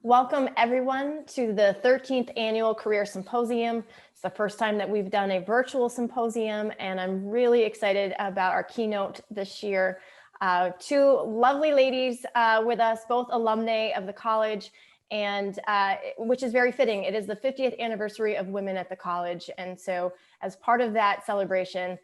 Welcome everyone to the 13th Annual Career Symposium. It's the first time that we've done a virtual symposium, and I'm really excited about our keynote this year. Two lovely ladies with us, both alumni of the college, and which is very fitting. It is the 50th anniversary of women at the college, and so as part of that celebration,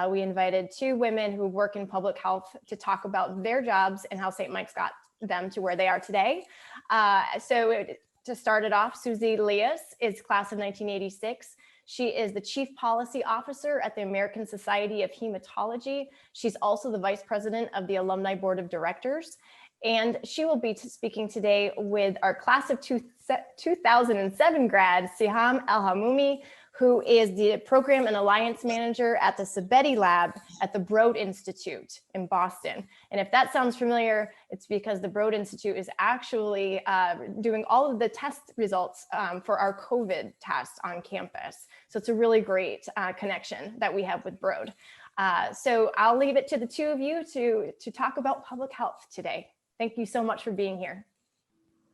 we invited two women who work in public health to talk about their jobs and how St. Mike's got them to where they are today. To start it off, Susie Leas is class of 1986. She is the Chief Policy Officer at the American Society of Hematology. She's also the Vice President of the Alumni Board of Directors. And she will be speaking today with our class of 2007 grad, Siham El-Hamoumi, who is the Program and Alliance Manager at the Sabeti Lab at the Broad Institute in Boston. And if that sounds familiar, it's because the Broad Institute is actually doing all of the test results for our COVID tests on campus. So it's a really great connection that we have with Broad. So I'll leave it to the two of you to talk about public health today. Thank you so much for being here.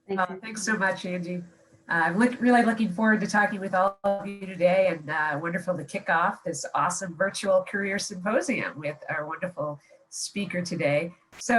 Thanks so much, Angie. I'm really looking forward to talking with all of you today, and wonderful to kick off this awesome virtual career symposium with our wonderful speaker today. So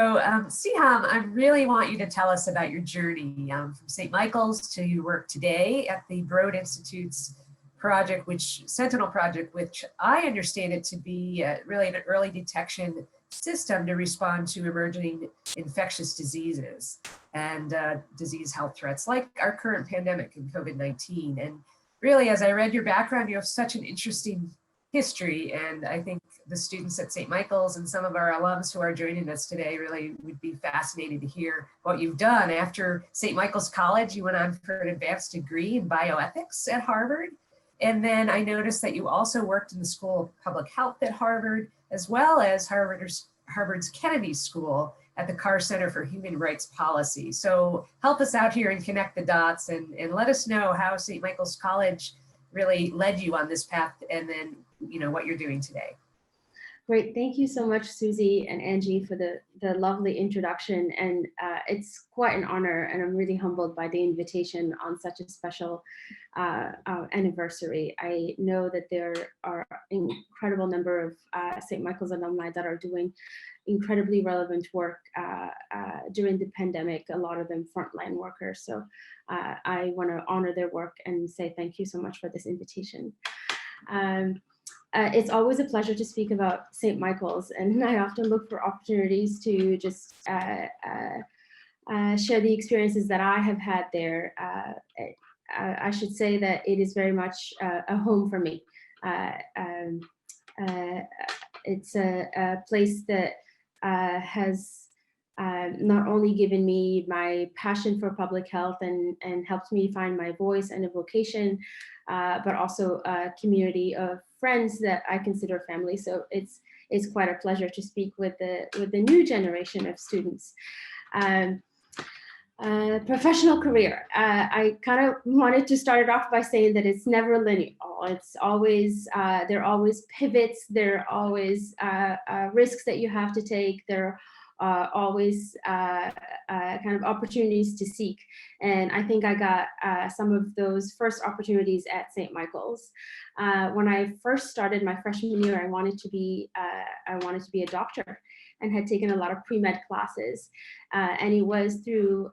Siham, I really want you to tell us about your journey from St. Michael's to your work today at the Broad Institute's project, Sentinel project, which I understand it to be really an early detection system to respond to emerging infectious diseases and disease health threats like our current pandemic in COVID-19. And really, as I read your background, you have such an interesting history. And I think the students at St. Michael's and some of our alums who are joining us today really would be fascinated to hear what you've done. After St. Michael's College, you went on for an advanced degree in bioethics at Harvard. And then I noticed that you also worked in the School of Public Health at Harvard, as well as Harvard's Kennedy School at the Carr Center for Human Rights Policy. So help us out here and connect the dots and let us know how St. Michael's College really led you on this path, and then what you're doing today. Great, thank you so much, Susie and Angie, for the lovely introduction. And it's quite an honor, and I'm really humbled by the invitation on such a special anniversary. I know that there are an incredible number of St. Michael's alumni that are doing incredibly relevant work during the pandemic, a lot of them frontline workers. So I want to honor their work and say thank you so much for this invitation. It's always a pleasure to speak about St. Michael's, and I often look for opportunities to just share the experiences that I have had there. I should say that it is very much a home for me. It's a place that has not only given me my passion for public health and helped me find my voice and a vocation, but also a community of friends that I consider family. So it's quite a pleasure to speak with the new generation of students. Professional career. I kind of wanted to start it off by saying that it's never linear. It's always, there are always pivots, there are always risks that you have to take, there are always kind of opportunities to seek. And I think I got some of those first opportunities at St. Michael's. When I first started my freshman year, I wanted to be a doctor, and had taken a lot of pre-med classes. And it was through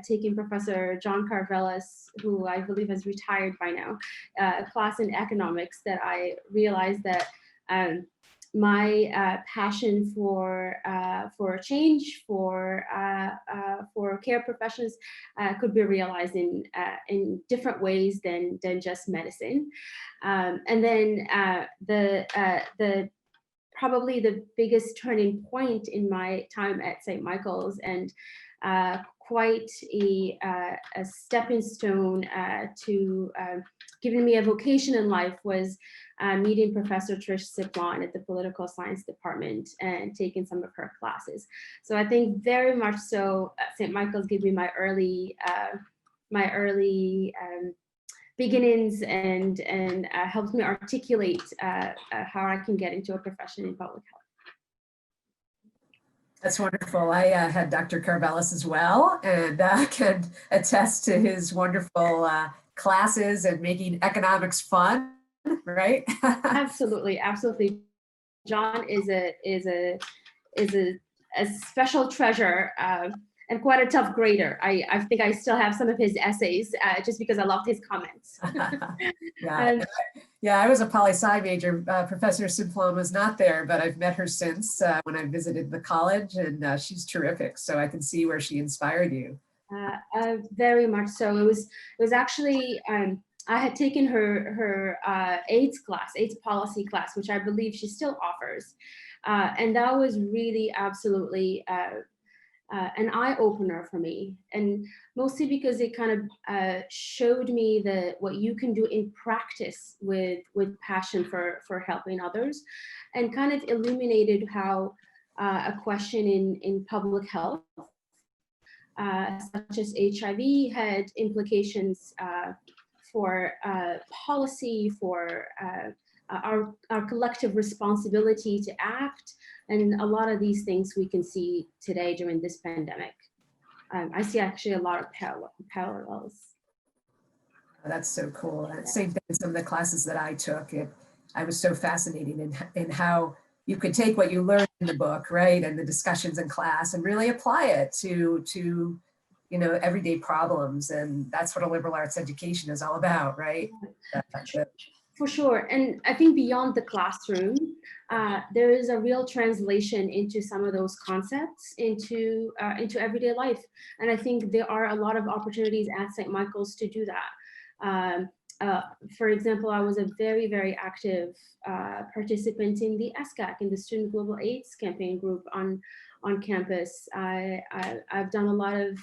taking Professor John Carvelis, who I believe has retired by now, a class in economics, that I realized that my passion for change, for care professions could be realized in different ways than just medicine. And then probably the biggest turning point in my time at St. Michael's, and quite a stepping stone to giving me a vocation in life, was meeting Professor Trish Siplon at the Political Science Department and taking some of her classes. So I think very much so St. Michael's gave me my early beginnings and helped me articulate how I can get into a profession in public health. That's wonderful. I had Dr. Carvelis as well, and can attest to his wonderful classes and making economics fun, right? Absolutely, absolutely. John is a special treasure and quite a tough grader. I think I still have some of his essays just because I loved his comments. Yeah, yeah. I was a poli-sci major. Professor Simplon was not there, but I've met her since when I visited the college, and she's terrific. So I can see where she inspired you. Very much so. It was actually I had taken her AIDS class, AIDS policy class, which I believe she still offers, and that was really absolutely an eye-opener for me, and mostly because it kind of showed me what you can do in practice with passion for helping others, and kind of illuminated how a question in public health such as HIV had implications for policy, for our collective responsibility to act, and a lot of these things we can see today during this pandemic. I see actually a lot of parallels. That's so cool. Same thing in some of the classes that I took. I was so fascinated in how you could take what you learned in the book, right, and the discussions in class, and really apply it to everyday problems. And that's what a liberal arts education is all about, right? For sure. And I think beyond the classroom, there is a real translation into some of those concepts into everyday life. And I think there are a lot of opportunities at St. Michael's to do that. For example, I was a very, very active participant in the SCAC, in the Student Global AIDS campaign group on campus. I've done a lot of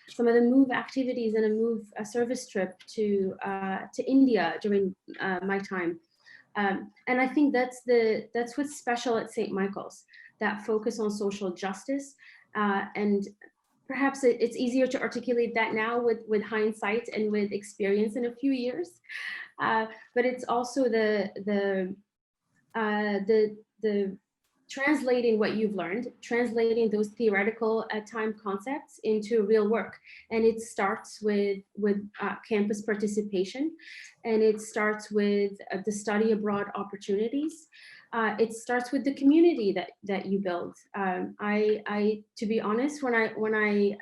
some of the MOVE activities and a service trip to India during my time. And I think that's what's special at St. Michael's, that focus on social justice. And perhaps it's easier to articulate that now with hindsight and with experience in a few years. But it's also the translating what you've learned, translating those theoretical at time concepts into real work. And it starts with campus participation, and it starts with the study abroad opportunities. It starts with the community that you build. To be honest, when I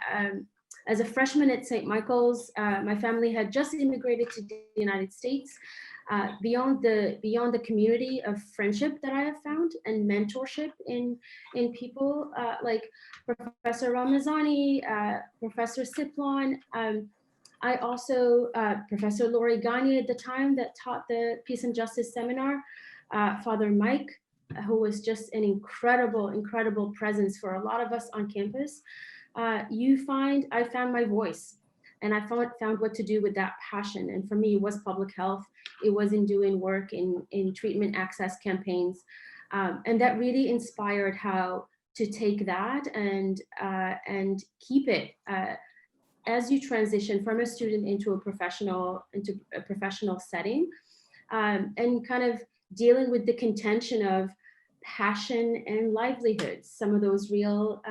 as a freshman at St. Michael's, my family had just immigrated to the United States. Beyond the community of friendship that I have found and mentorship in people like Professor Ramazani, Professor Siplon. I also, Professor Lori Gagne at the time that taught the Peace and Justice Seminar, Father Mike, who was just an incredible presence for a lot of us on campus. I found my voice, and I found what to do with that passion. And for me, it was public health. It was in doing work in treatment access campaigns. And that really inspired how to take that and keep it as you transition from a student into a professional setting, and kind of dealing with the contention of passion and livelihoods, some of those real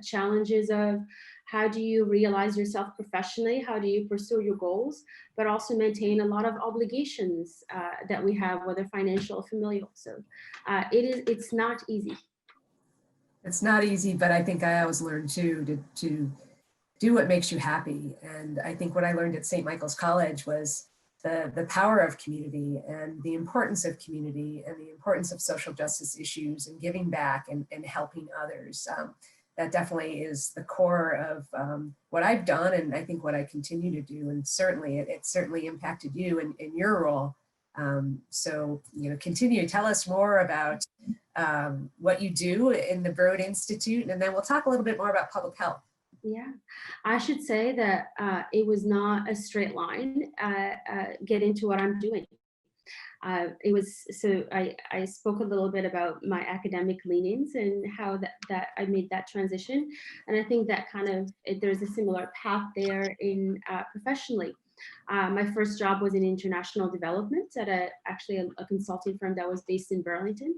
challenges of how do you realize yourself professionally, how do you pursue your goals, but also maintain a lot of obligations that we have, whether financial or familial. So it's not easy. It's not easy, but I think I always learned too to do what makes you happy. And I think what I learned at St. Michael's College was the power of community and the importance of community and the importance of social justice issues and giving back and helping others. That definitely is the core of what I've done, and I think what I continue to do. And certainly it certainly impacted you in your role. So, continue to tell us more about what you do in the Broad Institute, and then we'll talk a little bit more about public health. Yeah, I should say that it was not a straight line get into what I'm doing. I spoke a little bit about my academic leanings and how that I made that transition. And I think that there's a similar path there in professionally. My first job was in international development at actually a consulting firm that was based in Burlington,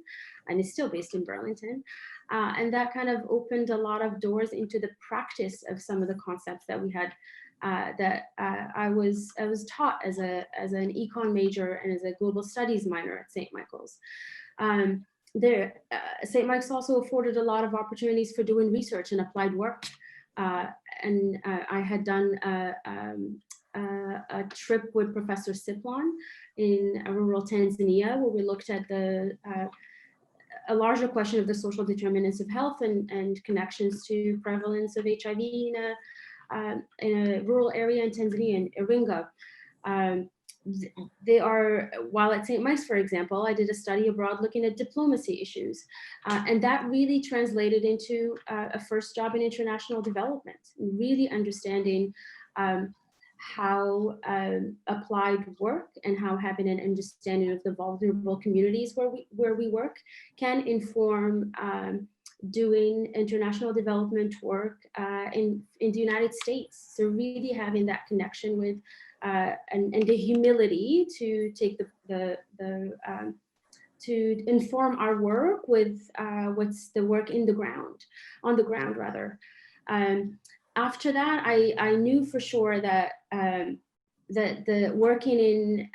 and is still based in Burlington. And that kind of opened a lot of doors into the practice of some of the concepts that we had, I was taught as an econ major and as a global studies minor at St. Michael's. St. Mike's also afforded a lot of opportunities for doing research and applied work. And I had done a trip with Professor Siplon in rural Tanzania, where we looked at a larger question of the social determinants of health and connections to prevalence of HIV in a rural area in Tanzania, in Iringa. While at St. Mike's, for example, I did a study abroad looking at diplomacy issues. And that really translated into a first job in international development, really understanding how applied work and how having an understanding of the vulnerable communities where we work can inform doing international development work in the United States. So really having that connection with and the humility to take to inform our work with what's the work on the ground rather. After that, I knew for sure that that the working in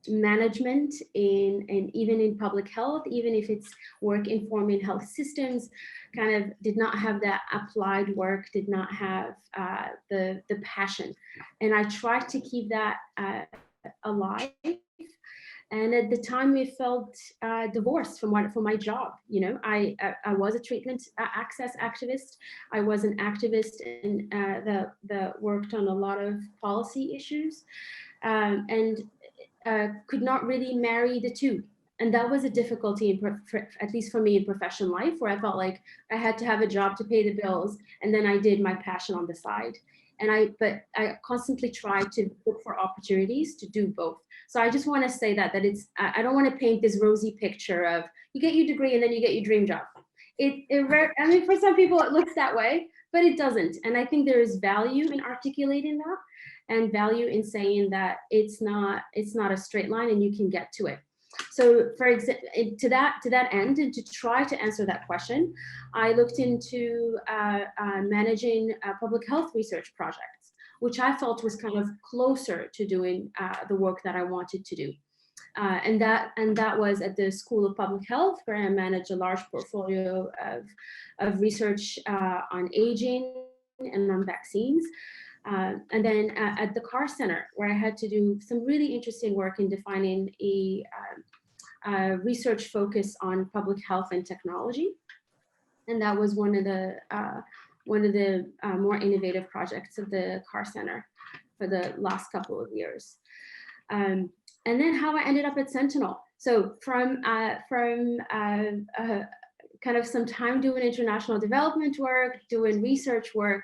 management and even in public health, even if it's work informing health systems, kind of did not have that applied work, did not have the passion. And I tried to keep that alive. And at the time, we felt divorced from my job. You know, I was a treatment access activist. I was an activist that worked on a lot of policy issues, and could not really marry the two. And that was a difficulty, at least for me in professional life, where I felt like I had to have a job to pay the bills, and then I did my passion on the side. But I constantly tried to look for opportunities to do both. So I just want to say that it's, I don't want to paint this rosy picture of you get your degree and then you get your dream job. I mean, for some people it looks that way, but it doesn't. And I think there is value in articulating that, and value in saying that it's not a straight line and you can get to it. So for example, to that end, and to try to answer that question, I looked into managing public health research projects, which I felt was kind of closer to doing the work that I wanted to do. And that was at the School of Public Health, where I managed a large portfolio of research on aging and on vaccines. And then at the Carr Center, where I had to do some really interesting work in defining a research focus on public health and technology. And that was one of the more innovative projects of the Carr Center for the last couple of years. And then how I ended up at Sentinel. So from kind of some time doing international development work, doing research work,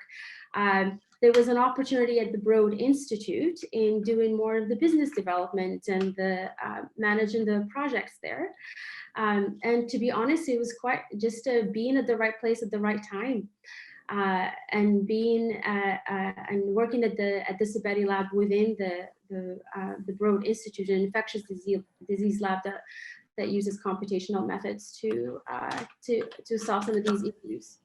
there was an opportunity at the Broad Institute in doing more of the business development and the managing the projects there. And to be honest, it was quite just being at the right place at the right time, and being and working at the Sabeti lab within the Broad Institute, an infectious disease lab that uses computational methods to solve some of these issues.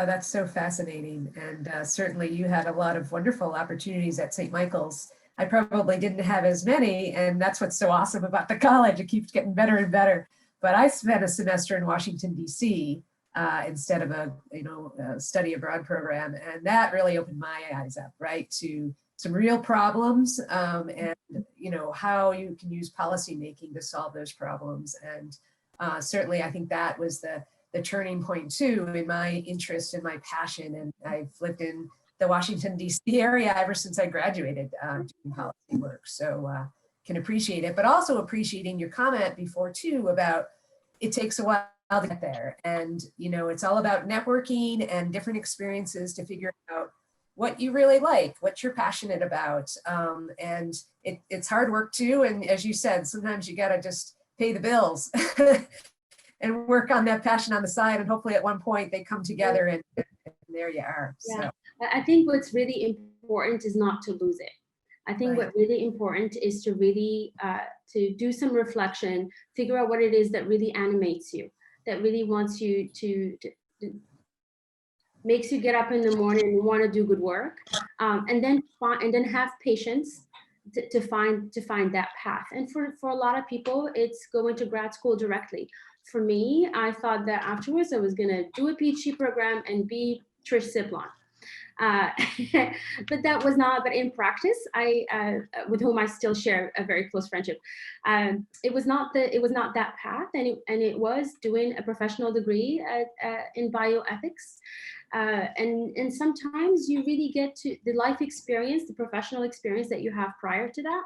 Oh, that's so fascinating. And certainly you had a lot of wonderful opportunities at St. Michael's. I probably didn't have as many, and that's what's so awesome about the college. It keeps getting better and better. But I spent a semester in Washington, D.C. Instead of a study abroad program. And that really opened my eyes up, right, to some real problems and, how you can use policymaking to solve those problems. And certainly I think that was the turning point too in my interest and my passion. And I've lived in the Washington, D.C. area ever since I graduated doing policy work. So can appreciate it, but also appreciating your comment before too about it takes a while to get there. And, it's all about networking and different experiences to figure out what you really like, what you're passionate about. And it's hard work too. And as you said, sometimes you got to just pay the bills and work on that passion on the side. And hopefully at one point they come together and there you are. Yeah. So. I think what's really important is not to lose it. I think Right. What really important is to really to do some reflection, figure out what it is that really animates you, that really wants you to makes you get up in the morning and want to do good work, and then have patience to find that path. And for a lot of people, it's going to grad school directly. For me, I thought that afterwards I was going to do a PhD program and be Trish Siplon. But that was not, but in practice, with whom I still share a very close friendship, it was not that path, and it was doing a professional degree in bioethics. And sometimes you really get to the life experience, the professional experience that you have prior to that,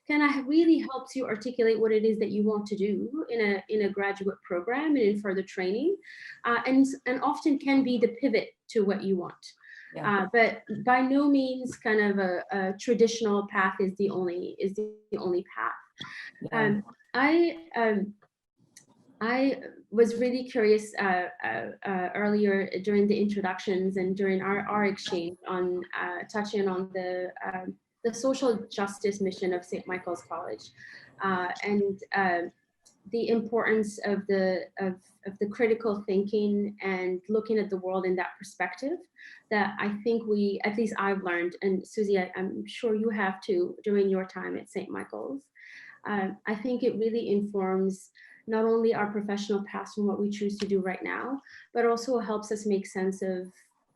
kind of really helps you articulate what it is that you want to do in a graduate program and in further training, and often can be the pivot to what you want. Yeah. But by no means kind of a traditional path is the only path. Yeah. I was really curious earlier during the introductions and during our exchange on touching on the social justice mission of St. Michael's College, and the importance of the critical thinking and looking at the world in that perspective, that I think at least I've learned, and Susie, I'm sure you have too, during your time at St. Michael's. I think it really informs not only our professional past and what we choose to do right now, but also helps us make sense of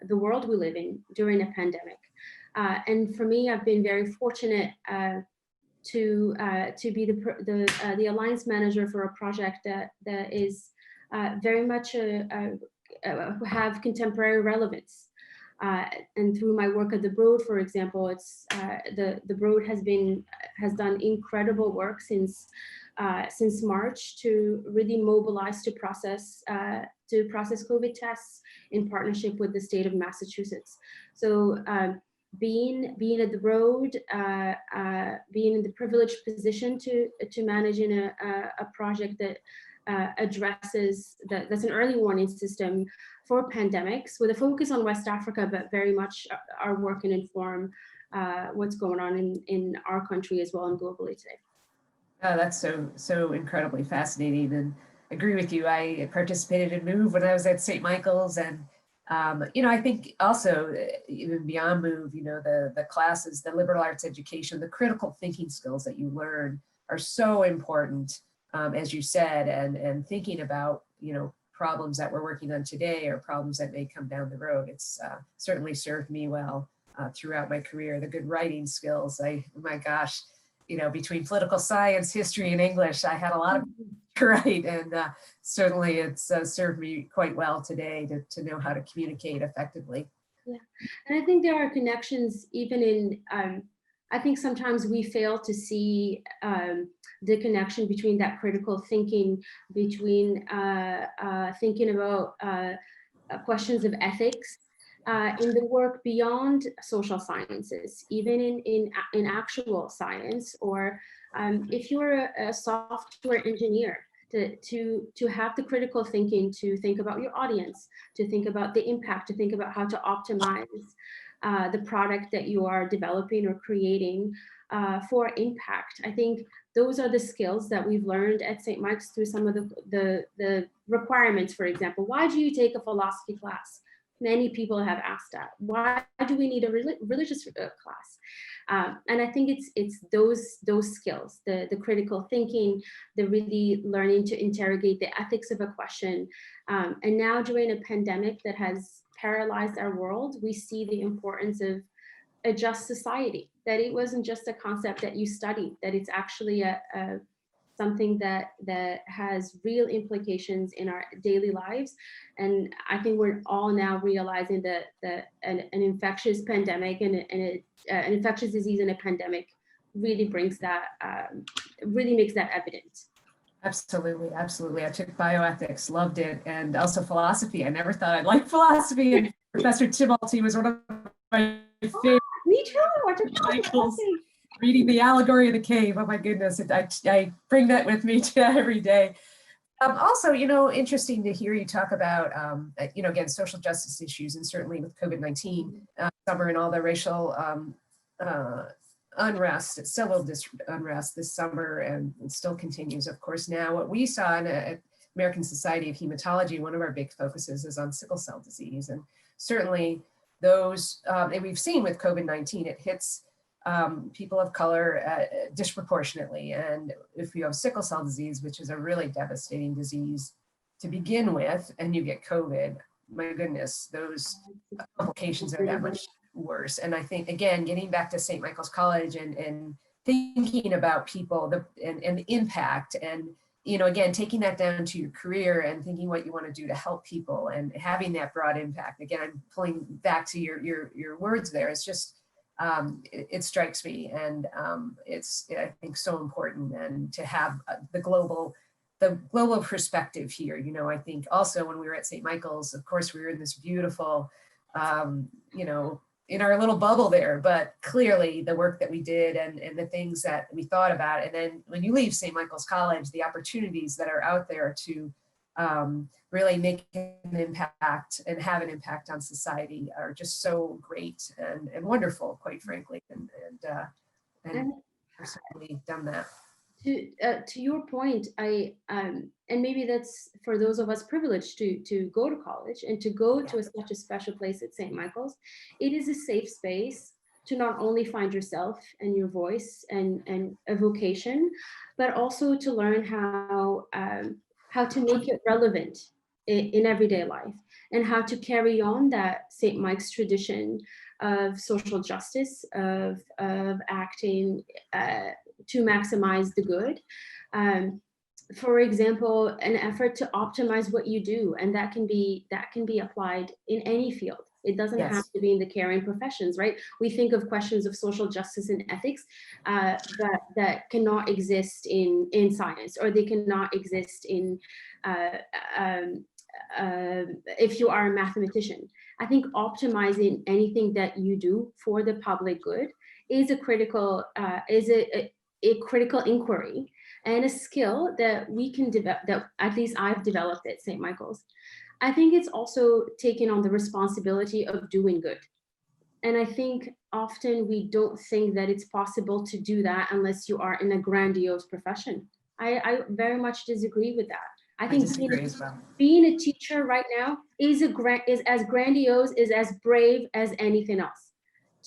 the world we live in during a pandemic. And for me, I've been very fortunate to be the alliance manager for a project that is very much have contemporary relevance. And through my work at the Broad, for example, it's the Broad has done incredible work since March to really mobilize to process COVID tests in partnership with the state of Massachusetts. So being at the Broad, being in the privileged position to manage in a project that addresses that's an early warning system for pandemics with a focus on West Africa, but very much our work can inform what's going on in our country as well and globally today. Oh, that's so incredibly fascinating, and I agree with you. I participated in MOVE when I was at St. Michael's, and I think also even beyond MOVE, the classes, the liberal arts education, the critical thinking skills that you learn are so important, as you said, and thinking about problems that we're working on today or problems that may come down the road. It's certainly served me well throughout my career. The good writing skills, my gosh, between political science, history, and English, I had a lot of to write, and certainly it's served me quite well today to know how to communicate effectively. Yeah, and I think there are connections even in, I think sometimes we fail to see the connection between that critical thinking, between thinking about questions of ethics in the work beyond social sciences, even in actual science, or if you're a software engineer, to have the critical thinking, to think about your audience, to think about the impact, to think about how to optimize the product that you are developing or creating for impact. I think those are the skills that we've learned at St. Mike's through some of the requirements. For example, why do you take a philosophy class? Many people have asked that. Why do we need a religious class? And I think it's those skills, the critical thinking, the really learning to interrogate the ethics of a question. And now during a pandemic that has paralyzed our world, we see the importance of a just society, that it wasn't just a concept that you studied, that it's actually something that has real implications in our daily lives. And I think we're all now realizing that an infectious pandemic and an infectious disease and a pandemic really brings that, really makes that evident. Absolutely, absolutely. I took bioethics, loved it, and also philosophy. I never thought I'd like philosophy, and Professor Timolty was one of my favorite. Me too. I took philosophy. Reading The Allegory of the Cave. Oh my goodness, I bring that with me every day. Also, interesting to hear you talk about, again, social justice issues, and certainly with COVID-19, summer and all the racial unrest, civil unrest this summer, and it still continues, of course. Now, what we saw, and American Society of Hematology, one of our big focuses is on sickle cell disease. And certainly those, and we've seen with COVID-19, it hits people of color disproportionately. And if you have sickle cell disease, which is a really devastating disease to begin with, and you get COVID, my goodness, those complications are that much worse. And I think, again, getting back to St. Michael's College and thinking about people and the impact, and, you know, again, taking that down to your career and thinking what you want to do to help people and having that broad impact. Again, I'm pulling back to your words there. It's just, it strikes me, and it's, I think, so important, and to have the global perspective here. You know, I think also when we were at St. Michael's, of course, we were in this beautiful, you know, in our little bubble there, but clearly the work that we did and the things that we thought about. And then when you leave St. Michael's College, the opportunities that are out there to really make an impact and have an impact on society are just so great and wonderful, quite frankly. And I've certainly done that. To your point, and maybe that's for those of us privileged to go to college and to go to such a special place at St. Michael's. It is a safe space to not only find yourself and your voice and a vocation, but also to learn how to make it relevant in everyday life, and how to carry on that St. Mike's tradition of social justice, of acting to maximize the good. For example, an effort to optimize what you do, and that can be applied in any field. It doesn't have to be in the caring professions, right? We think of questions of social justice and ethics that cannot exist in science, or they cannot exist in if you are a mathematician. I think optimizing anything that you do for the public good is a critical critical inquiry and a skill that we can develop, that at least I've developed at St. Michael's. I think it's also taking on the responsibility of doing good. And I think often we don't think that it's possible to do that unless you are in a grandiose profession. I very much disagree with that. I think being a teacher right now is as grandiose, is as brave as anything else.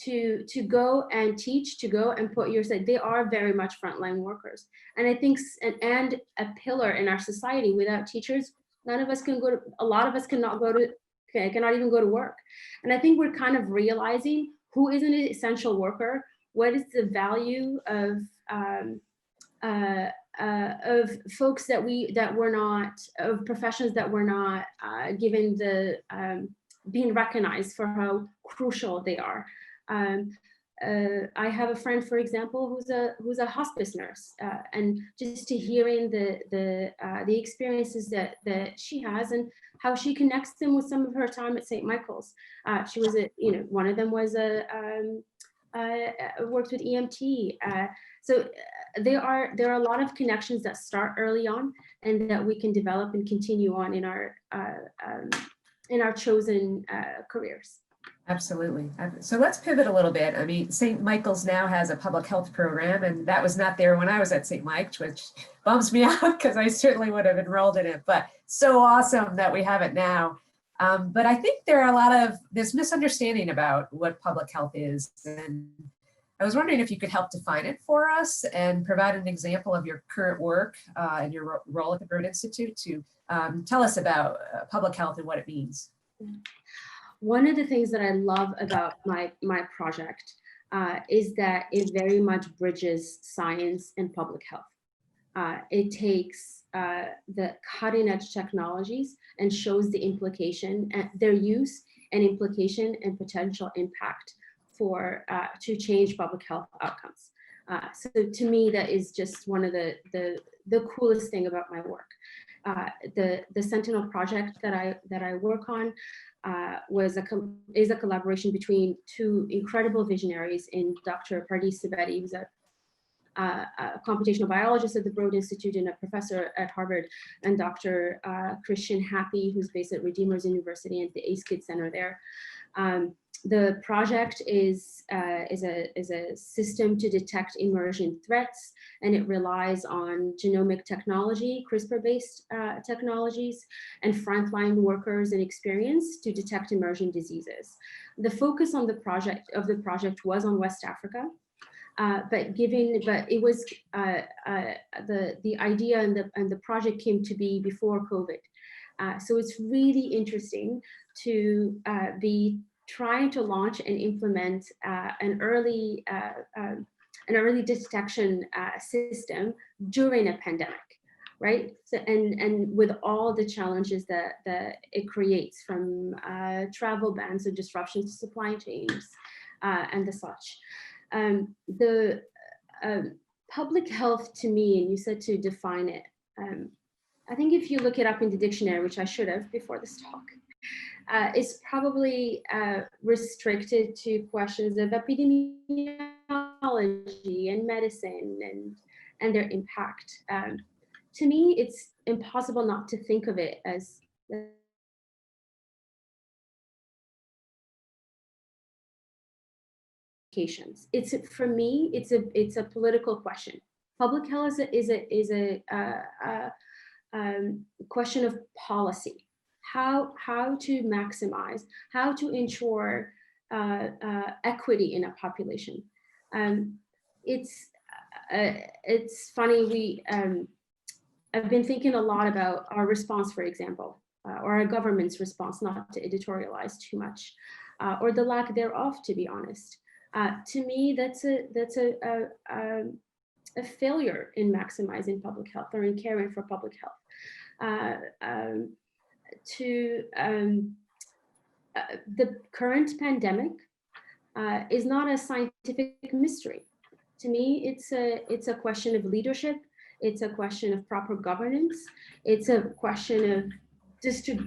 To go and teach, to go and put yourself, they are very much frontline workers. And I think, and a pillar in our society. Without teachers, none of us can go to, a lot of us cannot even go to work. And I think we're kind of realizing who is an essential worker, what is the value of folks that we're not, of professions that we're not given the, being recognized for how crucial they are. I have a friend, for example, who's a hospice nurse, and just to hearing the experiences that she has and how she connects them with some of her time at St. Michael's. She was one of them was worked with EMT. So there are a lot of connections that start early on and that we can develop and continue on in our chosen careers. Absolutely. So let's pivot a little bit. I mean, St. Michael's now has a public health program, and that was not there when I was at St. Mike's, which bums me out because I certainly would have enrolled in it, but so awesome that we have it now. But I think there are there's misunderstanding about what public health is. And I was wondering if you could help define it for us and provide an example of your current work and your role at the Broad Institute to tell us about public health and what it means. One of the things that I love about my project is that it very much bridges science and public health. It takes the cutting edge technologies and shows the implication, their use and implication and potential impact for to change public health outcomes. So to me, that is just one of the coolest thing about my work. The Sentinel project that I work on is a collaboration between two incredible visionaries in Dr. Pardis Sabeti, who's a computational biologist at the Broad Institute and a professor at Harvard, and Dr. Christian Happy, who's based at Redeemers University and the ACE Kids Center there. The project is a system to detect emerging threats, and it relies on genomic technology, CRISPR-based technologies, and frontline workers and experience to detect emerging diseases. The focus on the project was on West Africa, but it was the idea and the project came to be before COVID. So it's really interesting to be trying to launch and implement an early detection system during a pandemic, right? So, and with all the challenges that it creates, from travel bans or disruptions to supply chains and the such. The public health, to me, and you said to define it, I think if you look it up in the dictionary, which I should have before this talk, is probably restricted to questions of epidemiology and medicine and their impact. To me, it's impossible not to think of it as it's, for me, it's a political question. Public health is a question of policy. How to maximize, how to ensure equity in a population. It's funny, I've been thinking a lot about our response, for example, or our government's response, not to editorialize too much, or the lack thereof, to be honest. To me, that's a failure in maximizing public health or in caring for public health. The current pandemic is not a scientific mystery. To me, it's a question of leadership. It's a question of proper governance. It's a question of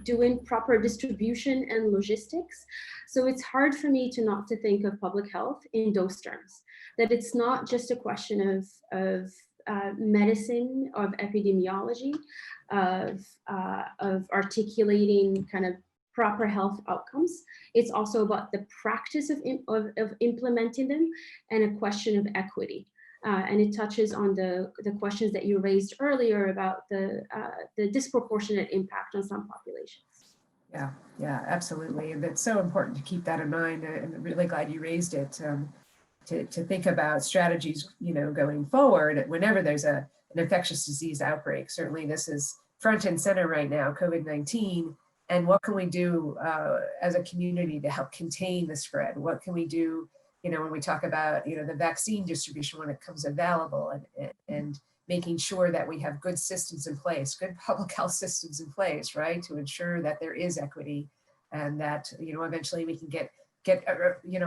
doing proper distribution and logistics. So it's hard for me to not to think of public health in those terms, that it's not just a question of medicine, of epidemiology, of articulating kind of proper health outcomes. It's also about the practice of implementing them, and a question of equity. And it touches on the questions that you raised earlier about the disproportionate impact on some populations. Yeah, absolutely. And it's so important to keep that in mind. And I'm really glad you raised it, to think about strategies, going forward whenever there's an infectious disease outbreak. Certainly this is front and center right now, COVID-19. And what can we do as a community to help contain the spread? What can we do, when we talk about, the vaccine distribution when it comes available, and making sure that we have good systems in place, good public health systems in place, right? To ensure that there is equity, and that, eventually we can get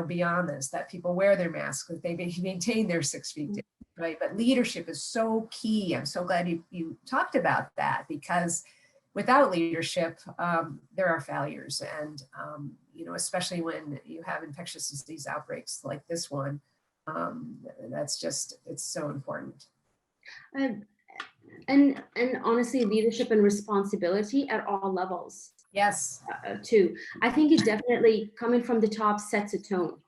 beyond this, that people wear their masks, that they maintain their 6 feet, right? But leadership is so key. I'm so glad you talked about that, because without leadership, there are failures. And, especially when you have infectious disease outbreaks like this one, it's so important. And honestly, leadership and responsibility at all levels. Yes. Too. I think it definitely, coming from the top, sets a tone,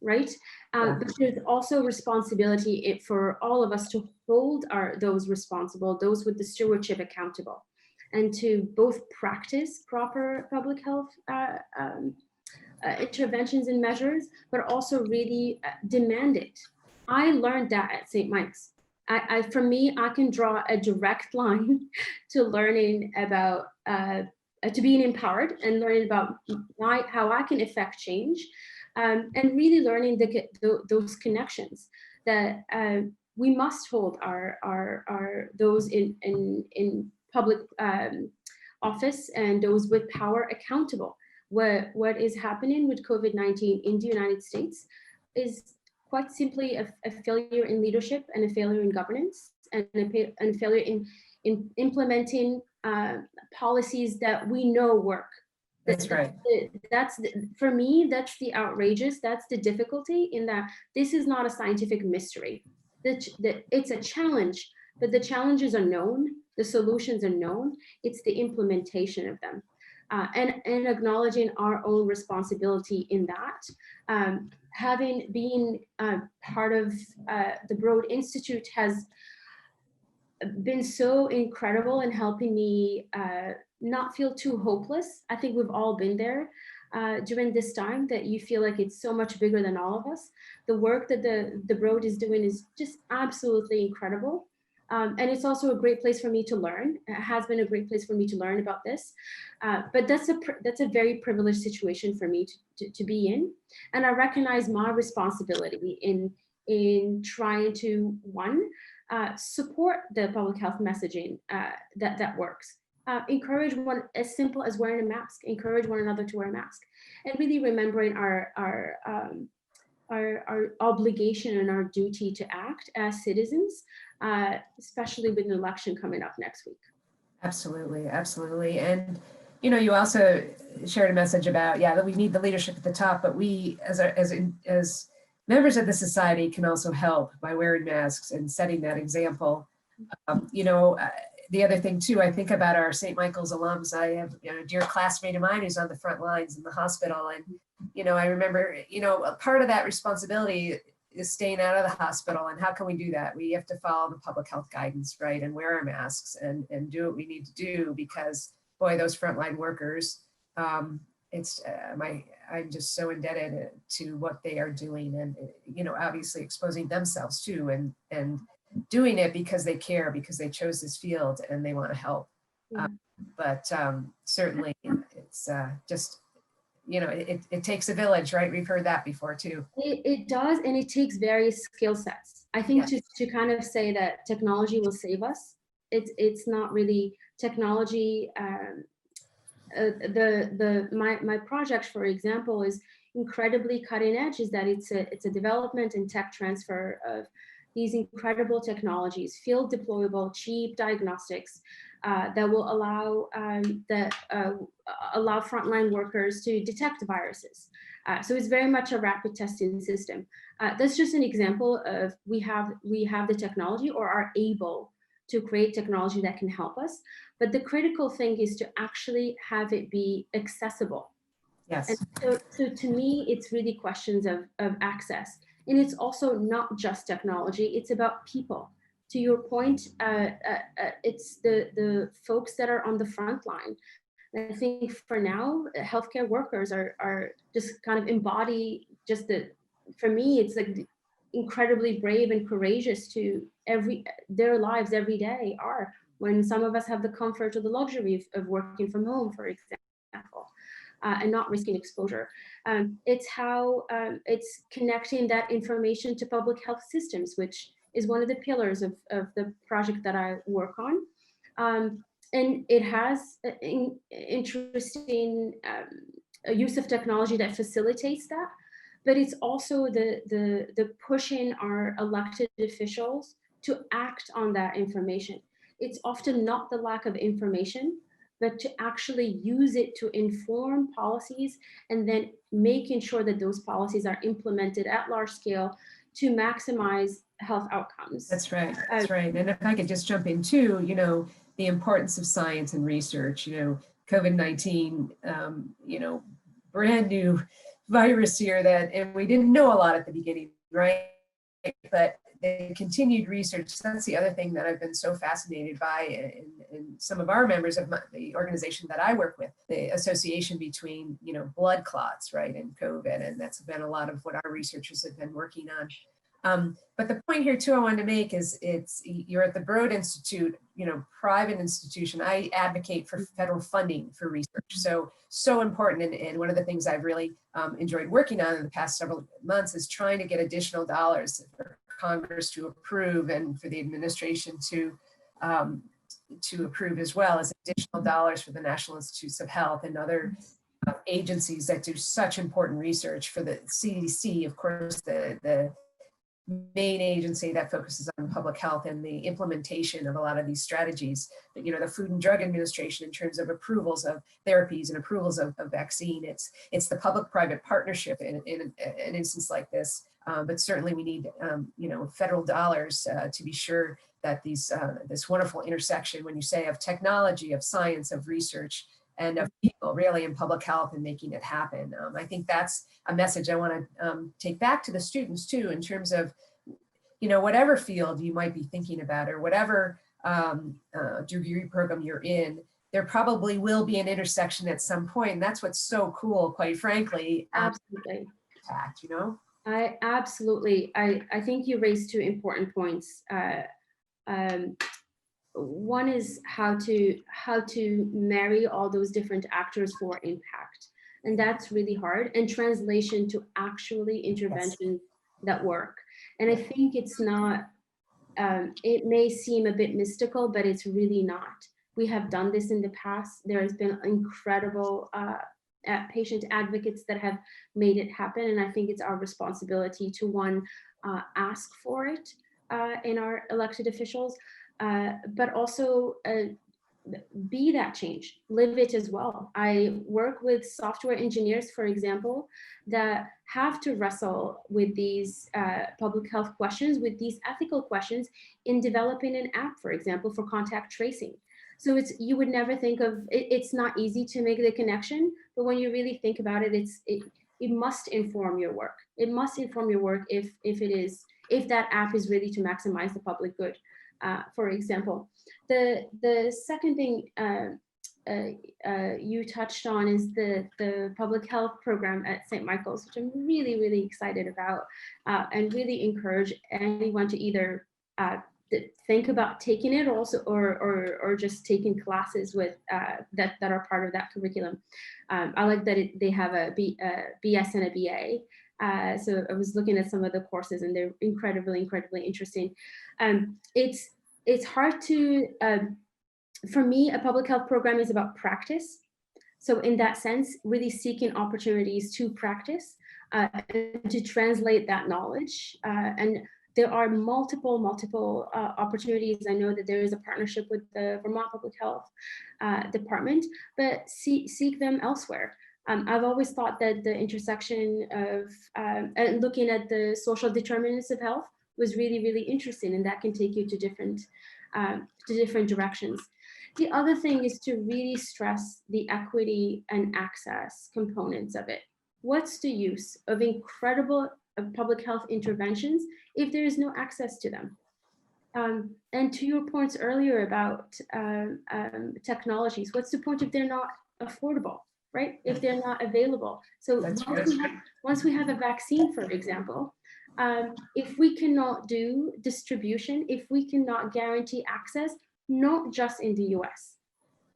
right? But there's also responsibility for all of us to hold those responsible, those with the stewardship, accountable, and to both practice proper public health interventions and measures, but also really demand it. I learned that at St. Mike's. For me, I can draw a direct line to learning about, to being empowered and learning about how I can affect change, and really learning those connections that we must hold those in public office and those with power accountable. What is happening with COVID-19 in the United States is quite simply a failure in leadership, and a failure in governance, and a failure in implementing policies that we know work. That's right. For me, that's the outrageous, that's the difficulty, in that this is not a scientific mystery. It's a challenge, but the challenges are known, the solutions are known, it's the implementation of them. and acknowledging our own responsibility in that. Having been part of the Broad Institute has been so incredible in helping me not feel too hopeless. I think we've all been there during this time, that you feel like it's so much bigger than all of us. The work that the Broad is doing is just absolutely incredible. And it's also a great place for me to learn. It has been a great place for me to learn about this. But that's a very privileged situation for me to be in. And I recognize my responsibility in trying to, one, support the public health messaging that works. Encourage one, as simple as wearing a mask, encourage one another to wear a mask, and really remembering our obligation and our duty to act as citizens, especially with an election coming up next week. Absolutely, absolutely. And you also shared a message about, that we need the leadership at the top, but we as members of the society can also help by wearing masks and setting that example. The other thing too, I think about our St. Michael's alums. I have a dear classmate of mine who's on the front lines in the hospital. And, I remember, a part of that responsibility is staying out of the hospital. And how can we do that? We have to follow the public health guidance, right? And wear our masks and do what we need to do, because boy, those frontline workers, I'm just so indebted to what they are doing, and obviously exposing themselves too, and doing it because they care, because they chose this field and they want to help. Yeah. But certainly it's just it takes a village, right? We've heard that before too. It does, and it takes various skill sets. I think Yes. to kind of say that technology will save us, it's not really technology. My project, for example, is incredibly cutting edge. Is that it's a development and tech transfer of these incredible technologies, field deployable, cheap diagnostics that will allow allow frontline workers to detect viruses. So it's very much a rapid testing system. That's just an example of we have the technology, or are able to create technology that can help us. But the critical thing is to actually have it be accessible. Yes. And so to me, it's really questions of access. And it's also not just technology, it's about people. To your point, it's the folks that are on the front line. And I think for now, healthcare workers are just kind of embody just for me, it's like incredibly brave and courageous to their lives every day are, when some of us have the comfort or the luxury of working from home, for example. And not risking exposure. It's how it's connecting that information to public health systems, which is one of the pillars of the project that I work on. And it has interesting use of technology that facilitates that, but it's also the pushing our elected officials to act on that information. It's often not the lack of information, but to actually use it to inform policies, and then making sure that those policies are implemented at large scale to maximize health outcomes. That's right. That's right. And if I could just jump in too, the importance of science and research, COVID-19, brand new virus here and we didn't know a lot at the beginning, right? But the continued research, that's the other thing that I've been so fascinated by in some of our members of the organization that I work with, the association between, blood clots, right, and COVID. And that's been a lot of what our researchers have been working on. But the point here too I wanted to make is you're at the Broad Institute, private institution. I advocate for federal funding for research. So important. And one of the things I've really enjoyed working on in the past several months is trying to get additional dollars for Congress to approve, and for the administration to approve, as well as additional dollars for the National Institutes of Health and other agencies that do such important research. For the CDC, of course, the main agency that focuses on public health and the implementation of a lot of these strategies. But, the Food and Drug Administration, in terms of approvals of therapies and approvals of vaccine, it's the public-private partnership in an instance like this. But certainly we need, federal dollars to be sure that this wonderful intersection, when you say of technology, of science, of research, and of people really in public health and making it happen. I think that's a message I want to take back to the students too, in terms of, you know, whatever field you might be thinking about or whatever degree program you're in, there probably will be an intersection at some point. And that's what's so cool, quite frankly. Absolutely. You know? I think you raised two important points. One is how to marry all those different actors for impact, and that's really hard. And translation to actually interventions that work. And I think it's not. It may seem a bit mystical, but it's really not. We have done this in the past. There has been incredible patient advocates that have made it happen, and I think it's our responsibility to ask for it in our elected officials, but also be that change, live it as well. I work with software engineers, for example, that have to wrestle with these public health questions, with these ethical questions in developing an app, for example, for contact tracing. So you would never think of it. It's not easy to make the connection, but when you really think about it, it must inform your work. It must inform your work if that app is really to maximize the public good. For example, the second thing you touched on is the public health program at St. Michael's, which I'm really, really excited about, and really encourage anyone to either think about taking it also, or just taking classes with that are part of that curriculum. I like that they have a BS and a BA. So I was looking at some of the courses, and they're incredibly interesting. It's hard to, for me, a public health program is about practice. So in that sense, really seeking opportunities to practice and to translate that knowledge. And there are multiple opportunities. I know that there is a partnership with the Vermont Public Health Department, but seek them elsewhere. I've always thought that the intersection of looking at the social determinants of health was really, really interesting, and that can take you to different directions. The other thing is to really stress the equity and access components of it. What's the use of incredible public health interventions if there is no access to them? And to your points earlier about technologies, what's the point if they're not affordable, right? If they're not available. So once we have a vaccine, for example, if we cannot do distribution, if we cannot guarantee access, not just in the US,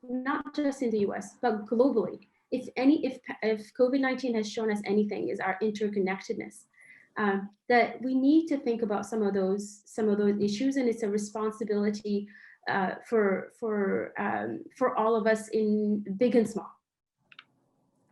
but globally, if COVID-19 has shown us anything, is our interconnectedness. That we need to think about some of those issues, and it's a responsibility for all of us, in big and small.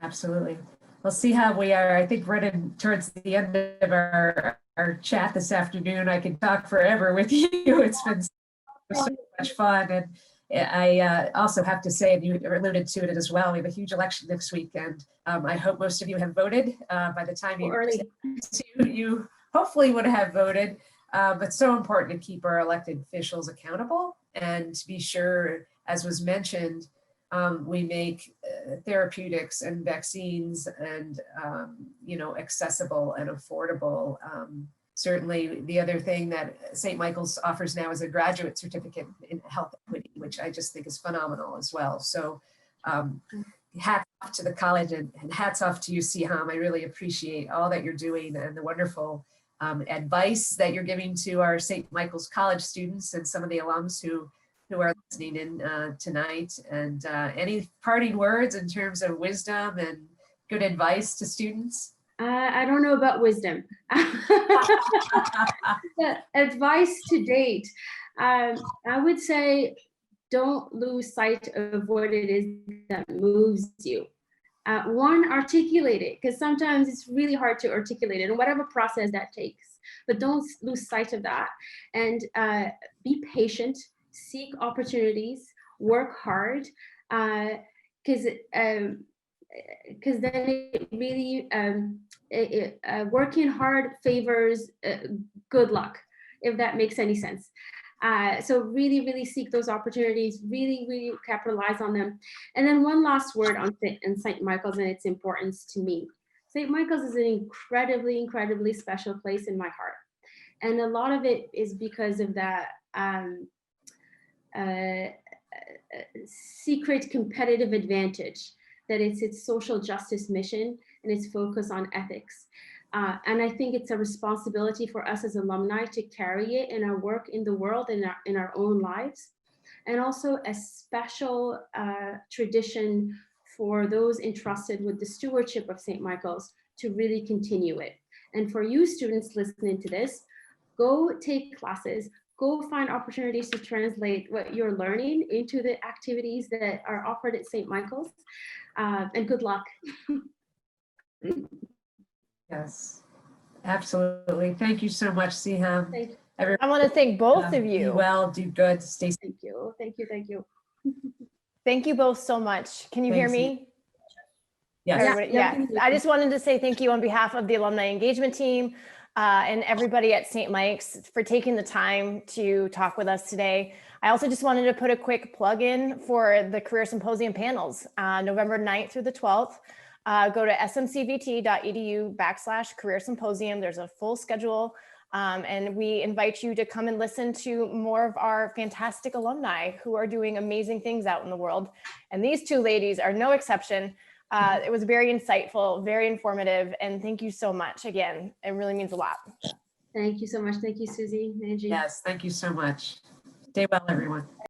Absolutely. We'll see how we are. I think running towards the end of our chat this afternoon. I could talk forever with you. It's been so much fun. And I also have to say, and you alluded to it as well, we have a huge election next week, and I hope most of you have voted. By the time you hopefully would have voted, but so important to keep our elected officials accountable and to be sure, as was mentioned, we make therapeutics and vaccines and accessible and affordable. Certainly, the other thing that St. Michael's offers now is a graduate certificate in health equity, which I just think is phenomenal as well. So hats off to the college, and hats off to you, Siham. I really appreciate all that you're doing and the wonderful advice that you're giving to our St. Michael's College students and some of the alums who are listening in tonight. And any parting words in terms of wisdom and good advice to students? I don't know about wisdom. Advice to date, I would say don't lose sight of what it is that moves you. One, articulate it, because sometimes it's really hard to articulate it, and whatever process that takes. But don't lose sight of that, and be patient, seek opportunities, work hard, because then it really working hard favors good luck, if that makes any sense. So really, really seek those opportunities, really, really capitalize on them. And then one last word on St. Michael's and its importance to me. St. Michael's is an incredibly, incredibly special place in my heart. And a lot of it is because of that secret competitive advantage that it's its social justice mission and its focus on ethics. And I think it's a responsibility for us as alumni to carry it in our work in the world, in our own lives, and also a special tradition for those entrusted with the stewardship of St. Michael's to really continue it. And for you students listening to this, go take classes, go find opportunities to translate what you're learning into the activities that are offered at St. Michael's, and good luck. Yes, absolutely. Thank you so much, Siham. Thank you. I want to thank both of Be you. well, do good, stay safe. Thank you. Thank you. Thank you. Thank you both so much. Can you hear Thanks, me? Yes. Everybody? Yeah. I just wanted to say thank you on behalf of the alumni engagement team and everybody at St. Mike's for taking the time to talk with us today. I also just wanted to put a quick plug in for the Career Symposium panels, November 9th through the 12th. Go to smcvt.edu/career symposium. There's a full schedule. And we invite you to come and listen to more of our fantastic alumni who are doing amazing things out in the world. And these two ladies are no exception. It was very insightful, very informative, and thank you so much again. It really means a lot. Thank you so much. Thank you, Susie, Angie. Yes, thank you so much. Stay well, everyone.